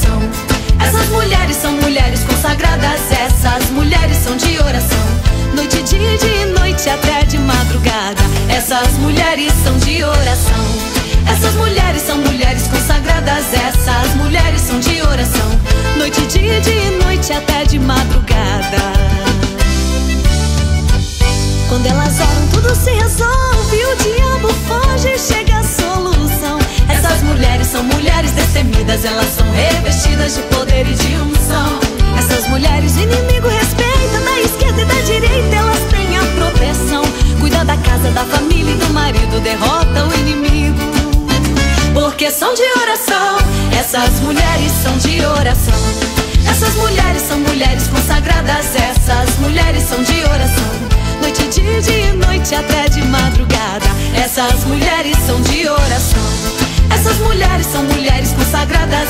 oração. Essas mulheres são mulheres consagradas, essas mulheres são de oração. Noite, dia, de noite até de madrugada, essas mulheres são de oração. Essas mulheres são mulheres consagradas, essas mulheres são de oração. Noite, dia, de noite até de madrugada. Quando elas oram tudo se resolve, o diabo foge e chega a solução. Essas mulheres são mulheres destemidas, elas são revestidas de poder e de unção. Essas mulheres o inimigo respeita, da esquerda e da direita elas têm a proteção. Cuida da casa, da família e do marido, derrota o inimigo, porque são de oração. Essas mulheres são de oração. Essas mulheres são mulheres consagradas, essas mulheres são de oração. Noite, dia, de noite até de madrugada, essas mulheres são de oração. Essas mulheres são mulheres consagradas,